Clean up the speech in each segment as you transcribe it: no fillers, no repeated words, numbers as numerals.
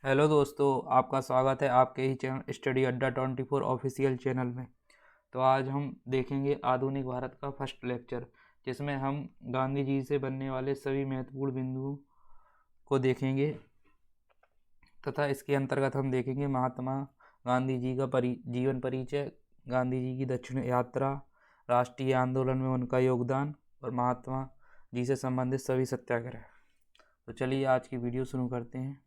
Hello दोस्तों, आपका स्वागत है आपके ही चैनल स्टडी अड्डा 24 ऑफिशियल चैनल में। तो आज हम देखेंगे आधुनिक भारत का फर्स्ट लेक्चर, जिसमें हम गांधी जी से बनने वाले सभी महत्वपूर्ण बिंदुओं को देखेंगे तथा इसके अंतर्गत हम देखेंगे महात्मा गांधी जी का जीवन परिचय, गांधी जी की दक्षिण यात्रा, राष्ट्रीय आंदोलन में उनका योगदान और महात्मा जी से संबंधित सभी सत्याग्रह। तो चलिए आज की वीडियो शुरू करते हैं।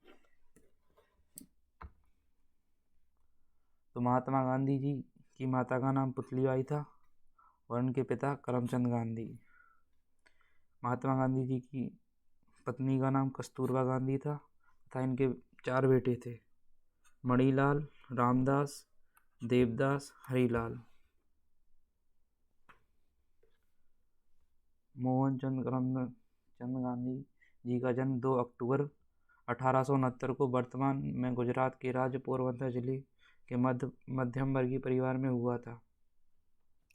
तो महात्मा गांधी जी की माता का नाम पुतलीबाई था और उनके पिता करमचंद गांधी। महात्मा गांधी जी की पत्नी का नाम कस्तूरबा गांधी था तथा इनके 4 बेटे थे, मणिलाल, रामदास, देवदास, हरिलाल। मोहनचंद करमचंद गांधी जी का जन्म 2 अक्टूबर 1869 को वर्तमान में गुजरात के राज्य पोरबंदर जिले के मध्यम वर्गीय परिवार में हुआ था।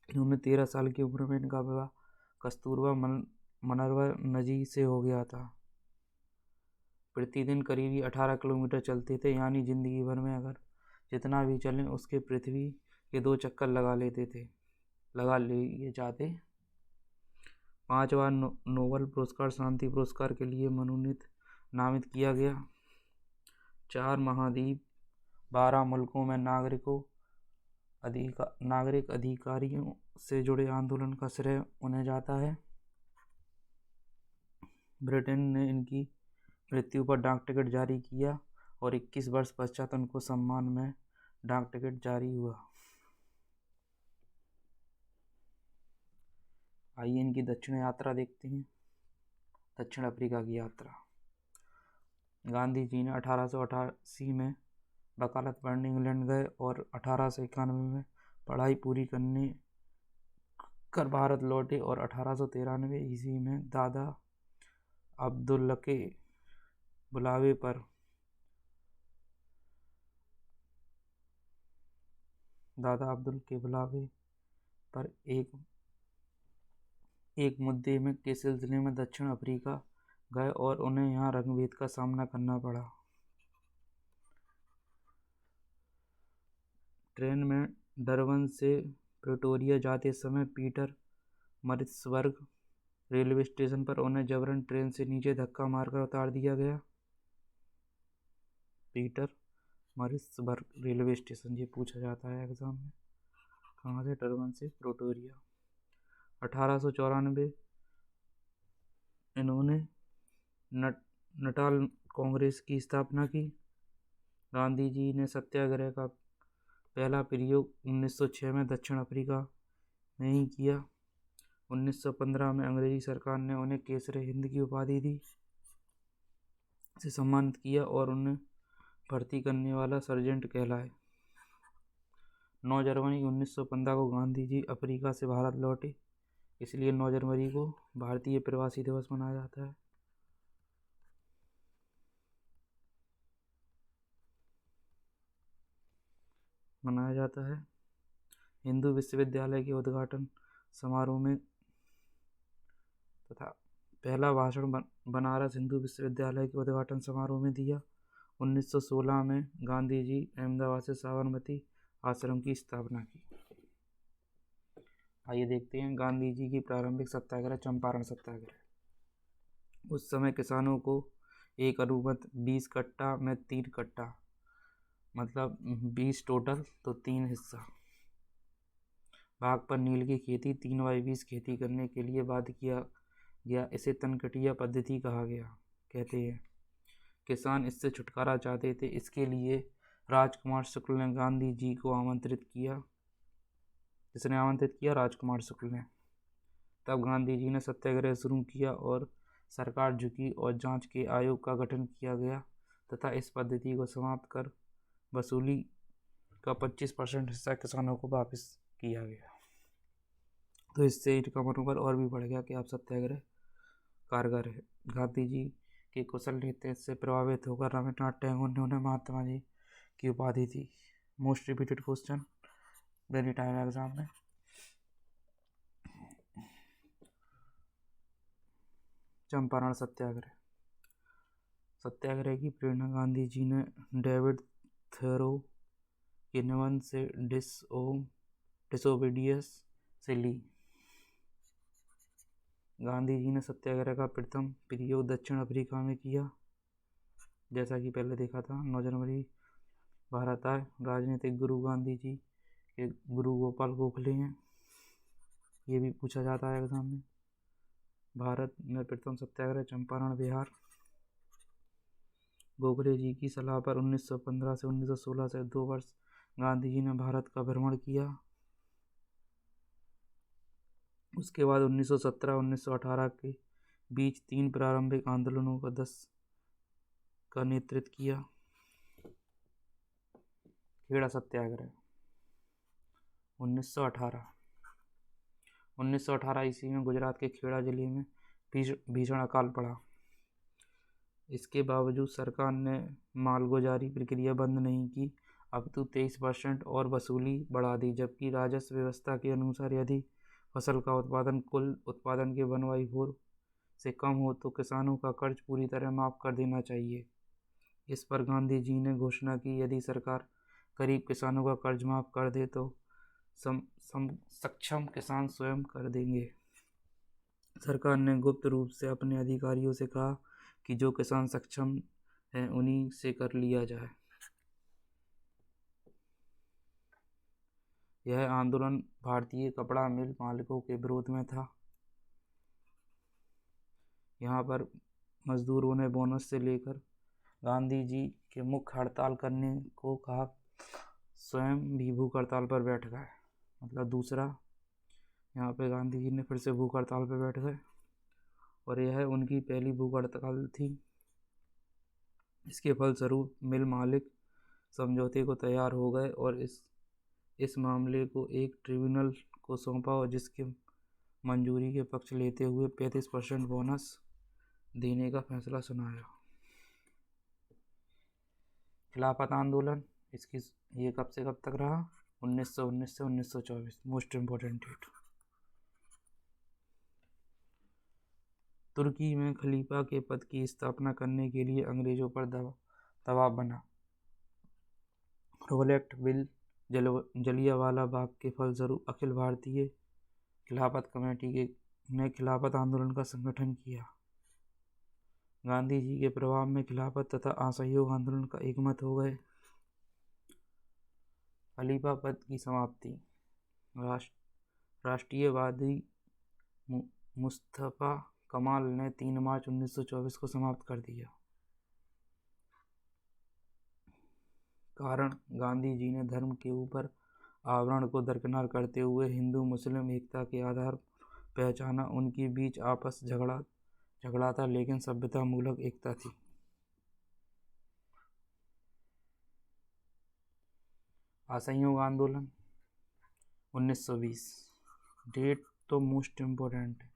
इन्होंने 13 साल की उम्र में इनका विवाह कस्तूरबा मनरवर नजी से हो गया था। प्रतिदिन करीब 18 किलोमीटर चलते थे, यानी जिंदगी भर में अगर जितना भी चलें उसके पृथ्वी के 2 चक्कर लगा लिए जाते। 5 बार नोबेल पुरस्कार, शांति पुरस्कार के लिए नामित किया गया। 4 महाद्वीप, 12 मुल्कों में नागरिक अधिकारियों से जुड़े आंदोलन का श्रेय उन्हें जाता है। ब्रिटेन ने इनकी मृत्यु पर डाक टिकट जारी किया और 21 वर्ष पश्चात उनको सम्मान में डाक टिकट जारी हुआ। आइए इनकी दक्षिण यात्रा देखते हैं। दक्षिण अफ्रीका की यात्रा। गांधी जी ने 1888 में वकालत पढ़ने इंग्लैंड गए और 1891 में पढ़ाई पूरी करने कर भारत लौटे और 1893 ईस्वी में दादा अब्दुल के बुलावे पर एक मुद्दे में के सिलसिले में दक्षिण अफ्रीका गए और उन्हें यहाँ रंगभेद का सामना करना पड़ा। ट्रेन में डरबन से प्रिटोरिया जाते समय पीटर मरित्सबर्ग रेलवे स्टेशन पर उन्हें जबरन ट्रेन से नीचे धक्का मारकर उतार दिया गया। पीटर मरित्सबर्ग रेलवे स्टेशन, ये पूछा जाता है एग्जाम में, कहाँ से? डरबन से प्रिटोरिया। 1894 इन्होंने नटाल कांग्रेस की स्थापना की। गांधी जी ने सत्याग्रह का पहला प्रयोग 1906 में दक्षिण अफ्रीका में ही किया। 1915 में अंग्रेजी सरकार ने उन्हें केसरे हिंद की उपाधि दी, से सम्मानित किया और उन्हें भर्ती करने वाला सर्जेंट कहलाए। 9 जनवरी 1915 को गांधी जी अफ्रीका से भारत लौटे, इसलिए 9 जनवरी को भारतीय प्रवासी दिवस मनाया जाता है। हिंदू विश्वविद्यालय के उद्घाटन समारोह में तथा पहला भाषण बनारस हिंदू विश्वविद्यालय के उद्घाटन समारोह में दिया। 1916 में गांधी जी अहमदाबाद से साबरमती आश्रम की स्थापना की। आइए देखते हैं गांधी जी की प्रारंभिक सत्याग्रह, चंपारण सत्याग्रह। उस समय किसानों को एक अनुमत 20 कट्टा में 3 कट्टा, मतलब 20 टोटल तो 3 हिस्सा भाग पर नील की खेती 3/20 खेती करने के लिए बाध्य किया गया। इसे तनकटिया पद्धति कहते हैं। किसान इससे छुटकारा चाहते थे, इसके लिए राजकुमार शुक्ल ने गांधी जी को आमंत्रित किया। जिसने आमंत्रित किया? राजकुमार शुक्ल ने। तब गांधी जी ने सत्याग्रह शुरू किया और सरकार झुकी और जांच के आयोग का गठन किया गया तथा इस पद्धति को समाप्त कर वसूली का 25% हिस्सा किसानों को वापस किया गया। तो इससे इनका मनोबल और भी बढ़ गया कि आप सत्याग्रह कारगर है। गांधी जी के कुशल नेतृत्व से प्रभावित होकर रविन्द्रनाथ टैगोर ने उन्हें महात्मा जी की उपाधि दी। Most repeated question many time exam में। चंपारण सत्याग्रह। सत्याग्रह की प्रेरणा गांधी जी ने डेविड थोरो के निबंध से डिसोबीडियंस से ली। गांधी जी ने सत्याग्रह का प्रथम प्रयोग दक्षिण अफ्रीका में किया। जैसा कि पहले देखा था, 9 जनवरी भारत आए। राजनीतिक गुरु गांधी जी के गुरु गोपाल गोखले हैं, ये भी पूछा जाता है एग्जाम में। भारत में प्रथम सत्याग्रह चंपारण बिहार। गोखले जी की सलाह पर 1915 से 1916 से 2 वर्ष गांधी जी ने भारत का भ्रमण किया। उसके बाद 1917-1918 के बीच 3 प्रारंभिक आंदोलनों का नेतृत्व किया। खेड़ा सत्याग्रह 1918 ईस्वी में गुजरात के खेड़ा जिले में भीषण अकाल पड़ा। इसके बावजूद सरकार ने मालगुजारी प्रक्रिया बंद नहीं की, अपितु 23% और वसूली बढ़ा दी, जबकि राजस्व व्यवस्था के अनुसार यदि फसल का उत्पादन कुल उत्पादन के 1/4 से कम हो तो किसानों का कर्ज पूरी तरह माफ कर देना चाहिए। इस पर गांधी जी ने घोषणा की, यदि सरकार गरीब किसानों का कर्ज माफ कर दे तो सक्षम किसान स्वयं कर देंगे। सरकार ने गुप्त रूप से अपने अधिकारियों से कहा कि जो किसान सक्षम हैं उन्हीं से कर लिया जाए। यह आंदोलन भारतीय कपड़ा मिल मालिकों के विरोध में था। यहाँ पर मजदूरों ने बोनस से लेकर गांधी जी के मुख्य हड़ताल करने को कहा, स्वयं भी भूख हड़ताल पर बैठ गए। मतलब दूसरा, यहाँ पे गांधी जी ने फिर से भूख हड़ताल पर बैठ गए और यह उनकी पहली भूख हड़ताल थी। इसके फलस्वरूप मिल मालिक समझौते को तैयार हो गए और इस मामले को एक ट्रिब्यूनल को सौंपा और जिसके मंजूरी के पक्ष लेते हुए 35% बोनस देने का फैसला सुनाया। खिलाफत आंदोलन, ये कब से कब तक रहा? 1919 से 1924। Most important date. तुर्की में खलीफा के पद की स्थापना करने के लिए अंग्रेजों पर दबाव बना। रोलेट बिल, जलियांवाला बाग के फलस्वरूप अखिल भारतीय खिलाफत कमेटी ने खिलाफत आंदोलन का संगठन किया। गांधी जी के प्रभाव में खिलाफत तथा असहयोग आंदोलन का एकमत हो गए। खलीफा पद की समाप्ति। राष्ट्रीयवादी मुस्तफा कमाल ने 3 मार्च 1924 को समाप्त कर दिया। कारण, गांधी जी ने धर्म के ऊपर आवरण को दरकिनार करते हुए हिंदू मुस्लिम एकता के आधार पहचाना। उनके बीच आपस झगड़ा था, लेकिन सभ्यता मूलक एकता थी। असहयोग आंदोलन 1920। डेट तो मोस्ट इम्पोर्टेंट है,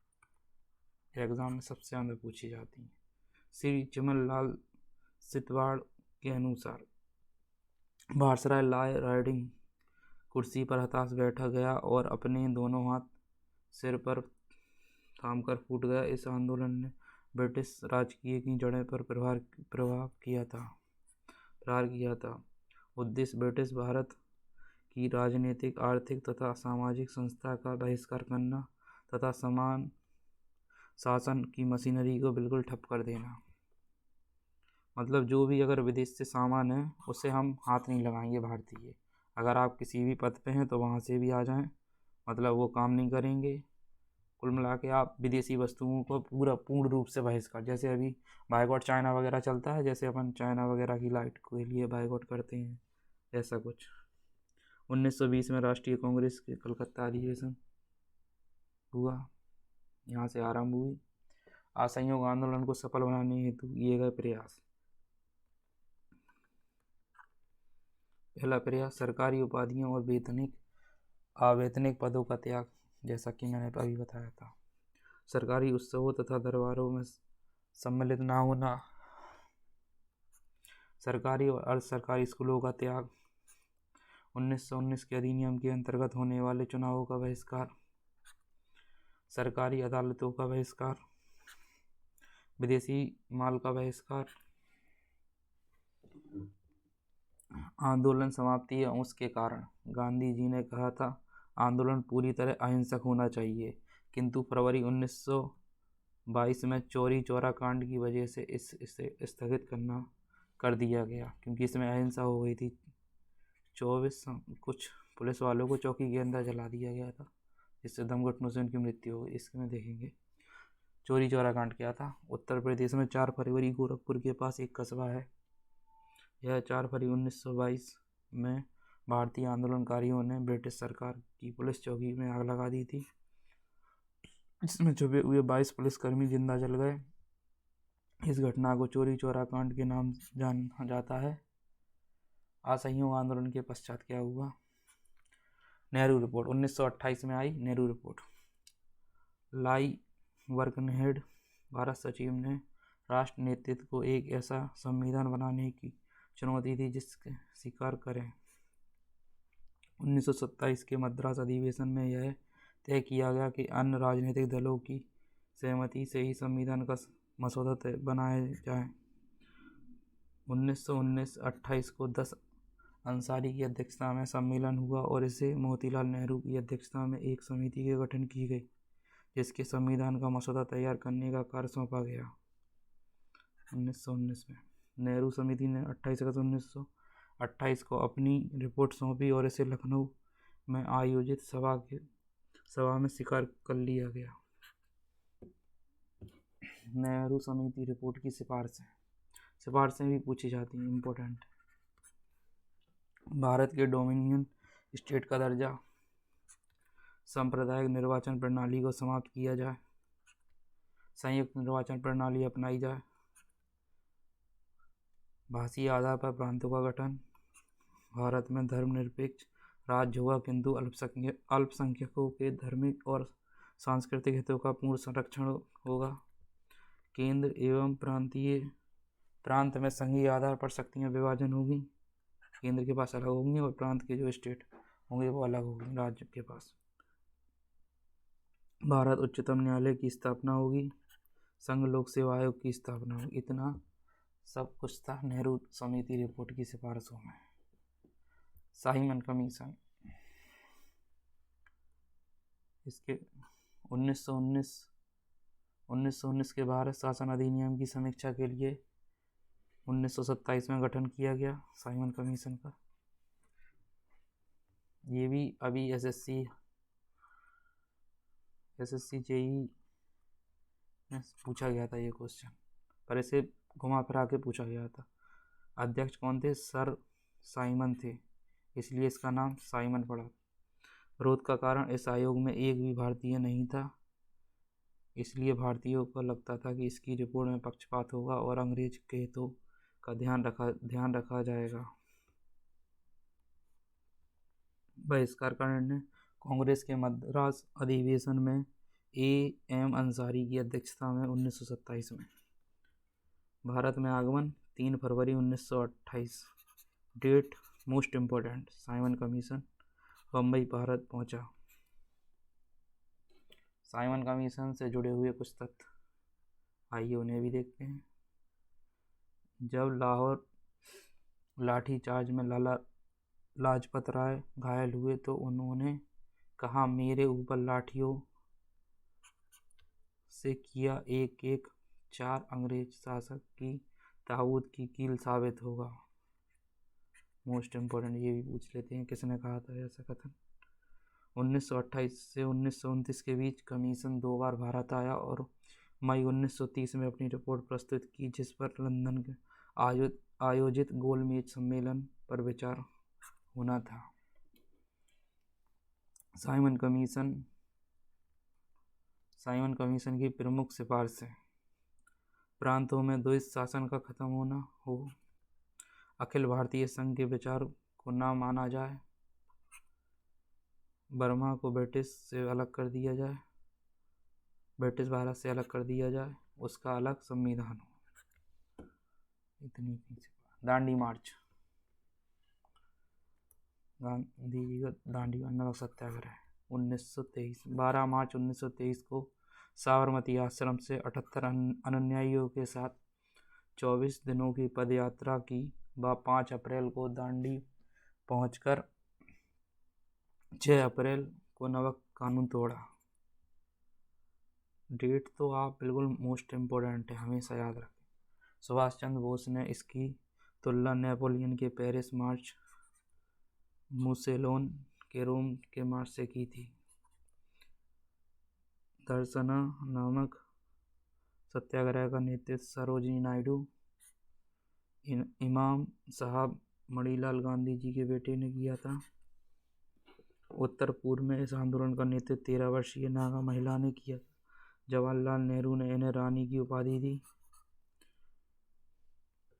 एग्जाम में सबसे ज़्यादा पूछी जाती है। श्री चिमन लाल सितवाड़ के अनुसार वायसराय लॉर्ड राइडिंग कुर्सी पर हताश बैठा गया और अपने दोनों हाथ सिर पर थामकर फूट गया। इस आंदोलन ने ब्रिटिश राजकीय की जड़ें पर प्रहार किया था। उद्देश्य ब्रिटिश भारत की राजनीतिक, आर्थिक तथा सामाजिक संस्था का बहिष्कार करना तथा समान शासन की मशीनरी को बिल्कुल ठप कर देना। मतलब जो भी अगर विदेश से सामान है उसे हम हाथ नहीं लगाएंगे भारतीय। अगर आप किसी भी पद पे हैं तो वहाँ से भी आ जाएं, मतलब वो काम नहीं करेंगे। कुल मिला के आप विदेशी वस्तुओं को पूर्ण रूप से बहिष्कार, जैसे अभी बाइकआउट चाइना वगैरह चलता है, जैसे अपन चाइना वगैरह की लाइट के लिए बाइकआउट करते हैं, ऐसा कुछ। 1920 में राष्ट्रीय कांग्रेस के कलकत्ता अधिवेशन हुआ, यहाँ से आरंभ हुई। असहयोग आंदोलन को सफल बनाने हेतु किए गए प्रयास। पहला प्रयास, सरकारी उपाधियों और अवैतनिक पदों का त्याग, जैसा कि मैंने अभी बताया था। सरकारी उत्सवों तथा दरबारों में सम्मिलित ना होना। सरकारी और अर्ध सरकारी स्कूलों का त्याग। 1919 के अधिनियम के अंतर्गत होने वाले चुनावों का बहिष्कार। सरकारी अदालतों का बहिष्कार। विदेशी माल का बहिष्कार। आंदोलन समाप्ति या उसके कारण। गांधी जी ने कहा था आंदोलन पूरी तरह अहिंसक होना चाहिए, किंतु फरवरी 1922 में चौरी चौरा कांड की वजह से इसे स्थगित कर दिया गया, क्योंकि इसमें अहिंसा हो गई थी। 24 कुछ पुलिस वालों को चौकी के अंदर जला दिया गया था, जिससे दम घुटनों से उनकी मृत्यु हो गई। इसमें देखेंगे चौरी चौरा कांड क्या था। उत्तर प्रदेश में 4 फरवरी गोरखपुर के पास एक कस्बा है। यह 4 फरवरी 1922 में भारतीय आंदोलनकारियों ने ब्रिटिश सरकार की पुलिस चौकी में आग लगा दी थी, जिसमें छुपे हुए 22 पुलिसकर्मी जिंदा जल गए। इस घटना को चौरी चौरा कांड के नाम जाना जाता है। असहयोग आंदोलन के पश्चात क्या हुआ। नेहरू रिपोर्ट 1928 में आई। नेहरू रिपोर्ट। लाई वर्कनहेड भारत सचिव ने राष्ट्र नेतृत्व को एक ऐसा संविधान बनाने की चुनौती दी जिसके स्वीकार करें। 1927 के मद्रास अधिवेशन में यह तय किया गया कि अन्य राजनीतिक दलों की सहमति से ही संविधान का मसौदा बनाया जाए। 1919-28 को 10 अंसारी की अध्यक्षता में सम्मेलन हुआ और इसे मोतीलाल नेहरू की अध्यक्षता में एक समिति के गठन की गई, जिसके संविधान का मसौदा तैयार करने का कार्य सौंपा गया। 1919 में नेहरू समिति ने 28 अगस्त 1928 को अपनी रिपोर्ट सौंपी और इसे लखनऊ में आयोजित सभा में स्वीकार कर लिया गया। नेहरू समिति रिपोर्ट की सिफारिशें भी पूछी जाती हैं, इम्पोर्टेंट। भारत के डोमिनियन स्टेट का दर्जा, सांप्रदायिक निर्वाचन प्रणाली को समाप्त किया जाए, संयुक्त निर्वाचन प्रणाली अपनाई जाए, भाषीय आधार पर प्रांतों का गठन, भारत में धर्मनिरपेक्ष राज्य होगा किंतु अल्पसंख्यकों के धार्मिक और सांस्कृतिक हितों का पूर्ण संरक्षण होगा, केंद्र एवं प्रांत में संघीय आधार पर शक्तियाँ विभाजन होगी, केंद्र के पास अलग होंगी और प्रांत के जो स्टेट होंगे वो अलग होंगे राज्य के पास। भारत उच्चतम न्यायालय की स्थापना होगी, संघ लोक सेवा आयोग की स्थापना होगी। इतना सब कुछ था नेहरू समिति रिपोर्ट की सिफारिशों में। साइमन कमीशन, इसके 1919 के भारत शासन अधिनियम की समीक्षा के लिए 1927 में गठन किया गया साइमन कमीशन का। ये भी अभी एसएससी जेईई में पूछा गया था ये क्वेश्चन, पर इसे घुमा फिरा के पूछा गया था। अध्यक्ष कौन थे? सर साइमन थे, इसलिए इसका नाम साइमन पड़ा। विरोध का कारण, इस आयोग में एक भी भारतीय नहीं था, इसलिए भारतीयों को लगता था कि इसकी रिपोर्ट में पक्षपात होगा और अंग्रेज के हितों का ध्यान रखा जाएगा। बहिष्कार का निर्णय, कांग्रेस के मद्रास अधिवेशन में एम अंसारी की अध्यक्षता में 1927 में। भारत में आगमन 3 फरवरी 1928। Date most important, Simon Commission Bombay Bharat पहुंचा। साइमन कमीशन से जुड़े हुए कुछ तथ्य, आइए उन्हें भी देखते हैं। जब लाहौर लाठीचार्ज में लाला लाजपत राय घायल हुए तो उन्होंने कहा, मेरे ऊपर लाठियों से किया एक एक 4 अंग्रेज शासक की ताबूत की कील साबित होगा। मोस्ट इम्पोर्टेंट, ये भी पूछ लेते हैं, किसने कहा था ऐसा कथन। 1928 से 1929 के बीच कमीशन 2 बार भारत आया और मई 1930 में अपनी रिपोर्ट प्रस्तुत की, जिस पर लंदन के आयोजित गोलमेज सम्मेलन पर विचार होना था। साइमन कमीशन की प्रमुख सिफारिशें, प्रांतों में द्वैध शासन का खत्म होना हो, अखिल भारतीय संघ के विचार को न माना जाए, बर्मा को ब्रिटिश भारत से अलग कर दिया जाए, उसका अलग संविधान हो। इतनी दांडी मार्च, गांधी जी का दांडी नमक सत्याग्रह 1923। 12 मार्च 1923 को साबरमती आश्रम से 78 अनुयायियों के साथ 24 दिनों की पदयात्रा की व 5 अप्रैल को दांडी पहुंचकर 6 अप्रैल को नवा कानून तोड़ा। डेट तो आप बिल्कुल मोस्ट इम्पोर्टेंट है, हमेशा याद रखें। सुभाष चंद्र बोस ने इसकी तुलना नेपोलियन के पेरिस मार्च, मुसेलोन के रोम के मार्च से की थी। दर्शना नामक सत्याग्रह का नेतृत्व सरोजिनी नायडू, इमाम साहब मणिलाल गांधी जी के बेटे ने किया था। उत्तर पूर्व में इस आंदोलन का नेतृत्व 13 वर्षीय नागा महिला ने किया। जवाहरलाल नेहरू ने इन्हें रानी की उपाधि दी।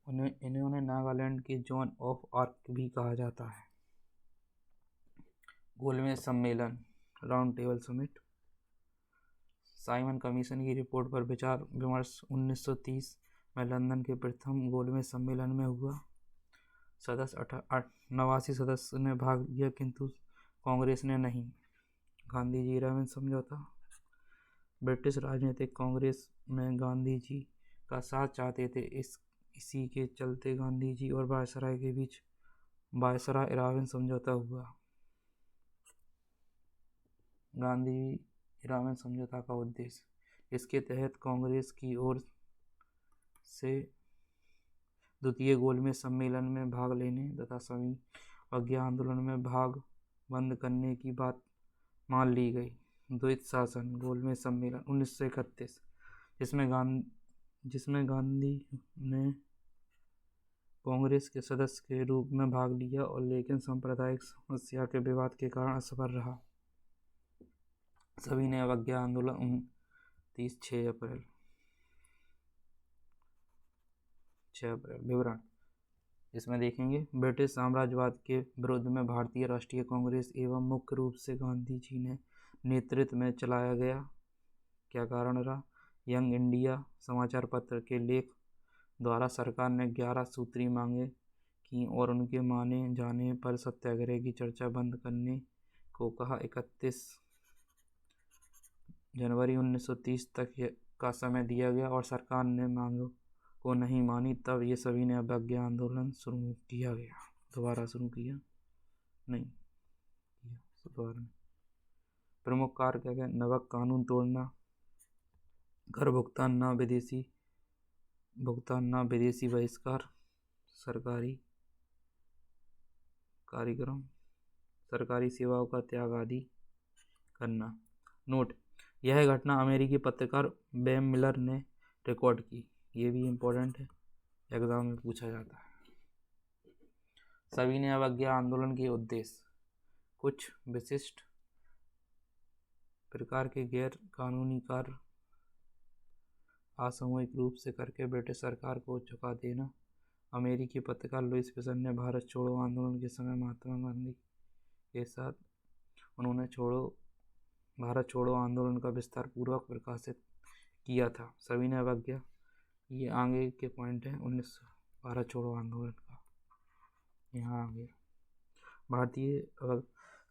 इन्होंने नागालैंड के जॉन ऑफ आर्क भी कहा जाता है। गोलमेज सम्मेलन, round table summit. Simon commission की रिपोर्ट पर विचार विमर्श 1930 में लंदन के प्रथम गोलमेज सम्मेलन में हुआ। 89 सदस्य ने भाग लिया किंतु कांग्रेस ने नहीं। गांधी जी इरविन समझौता। ब्रिटिश राजनीतिक कांग्रेस में गांधी जी का साथ चाहते थे। इसी के चलते गांधी जी और वायसराय के बीच वायसराय इरविन समझौता हुआ। गांधी इरविन समझौता का उद्देश्य, इसके तहत कांग्रेस की ओर से द्वितीय गोलमेज सम्मेलन में भाग लेने तथा सभी अवज्ञा आंदोलन में भाग बंद करने की बात मान ली गई। द्वैत शासन गोलमेज सम्मेलन 1931, जिसमें गांधी ने कांग्रेस के सदस्य के रूप में भाग लिया और लेकिन सांप्रदायिक समस्या के विवाद के कारण असफल रहा। सभी ने अवज्ञा आंदोलन 6 अप्रैल। विवरण इसमें देखेंगे। ब्रिटिश साम्राज्यवाद के विरुद्ध में भारतीय राष्ट्रीय कांग्रेस एवं मुख्य रूप से गांधी जी ने नेतृत्व में चलाया गया क्या कारण रहा। यंग इंडिया समाचार पत्र के लेख द्वारा सरकार ने 11 सूत्री मांगे की और उनके माने जाने पर सत्याग्रह की चर्चा बंद करने को कहा। 31 जनवरी 1930 तक का समय दिया गया और सरकार ने मांगों को नहीं मानी। तब ये सभी ने अवज्ञा आंदोलन शुरू किया गया। दोबारा शुरू किया नहीं किया। प्रमुख कार्य क्या क्या? नवा कानून तोड़ना, कर भुगतान न विदेशी बहिष्कार, सरकारी कार्यक्रम, सरकारी सेवाओं का त्याग आदि करना। नोट, यह घटना अमेरिकी पत्रकार बेम मिलर ने रिकॉर्ड की। ये भी इम्पोर्टेंट है, एग्जाम में पूछा जाता है। सभी ने अवज्ञा आंदोलन के उद्देश्य, कुछ विशिष्ट प्रकार के गैर कानूनी कार्य असामूहिक रूप से करके ब्रिटिश सरकार को झुका देना। अमेरिकी पत्रकार लुईस फिशर ने भारत छोड़ो आंदोलन के समय महात्मा गांधी के साथ उन्होंने भारत छोड़ो आंदोलन का विस्तार पूर्वक प्रकाशित किया था। सभी ने अवज्ञा, ये आगे के पॉइंट है 19 भारत छोड़ो आंदोलन का, यहाँ आ गया।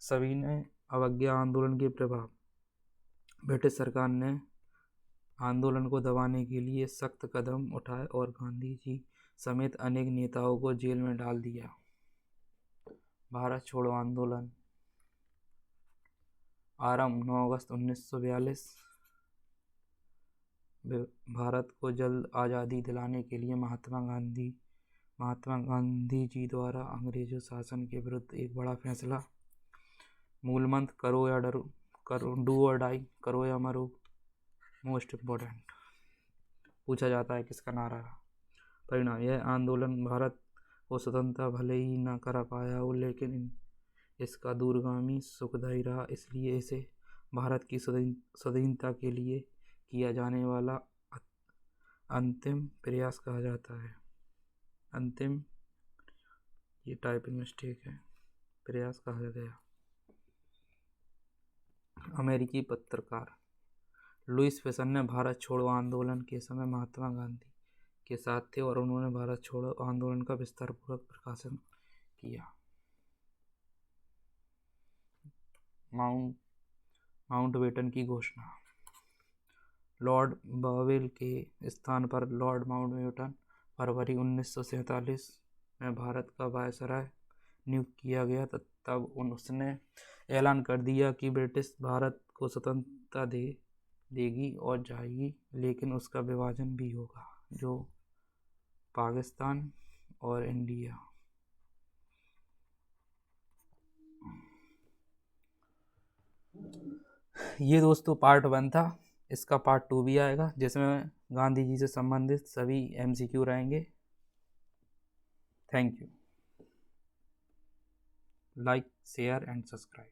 सभी ने अवज्ञा आंदोलन के प्रभाव, ब्रिटिश सरकार ने आंदोलन को दबाने के लिए सख्त कदम उठाए और गांधी जी समेत अनेक नेताओं को जेल में डाल दिया। भारत छोड़ो आंदोलन आरंभ 9 अगस्त 1942। भारत को जल्द आज़ादी दिलाने के लिए महात्मा गांधी जी द्वारा अंग्रेजों शासन के विरुद्ध एक बड़ा फैसला। मूल मंत्र, करो या डरो, डू और डाई, करो या मरो। मोस्ट इम्पोर्टेंट पूछा जाता है किसका नारा रहा। परिणाम, यह आंदोलन भारत को स्वतंत्रता भले ही न करा पाया हो लेकिन इसका दूरगामी सुखदायी रहा। इसलिए इसे भारत की स्वाधीनता के लिए किया जाने वाला अंतिम प्रयास कहा जाता है। अंतिम, ये टाइपिंग मिस्टेक है, प्रयास कहा गया। अमेरिकी पत्रकार लुईस फिशर ने भारत छोड़ो आंदोलन के समय महात्मा गांधी के साथ थे और उन्होंने भारत छोड़ो आंदोलन का विस्तारपूर्वक प्रकाशन किया। माउंटबेटन की घोषणा, लॉर्ड बॉवेल के स्थान पर लॉर्ड माउंटबेटन फरवरी 1947 में भारत का वायसराय नियुक्त किया गया तब उसने ऐलान कर दिया कि ब्रिटिश भारत को स्वतंत्रता देगी और जाएगी, लेकिन उसका विभाजन भी होगा, जो पाकिस्तान और इंडिया। ये दोस्तों पार्ट 1 था। इसका पार्ट 2 भी आएगा, जिसमें गांधी जी से संबंधित सभी MCQ रहेंगे। Thank you. Like, share and subscribe.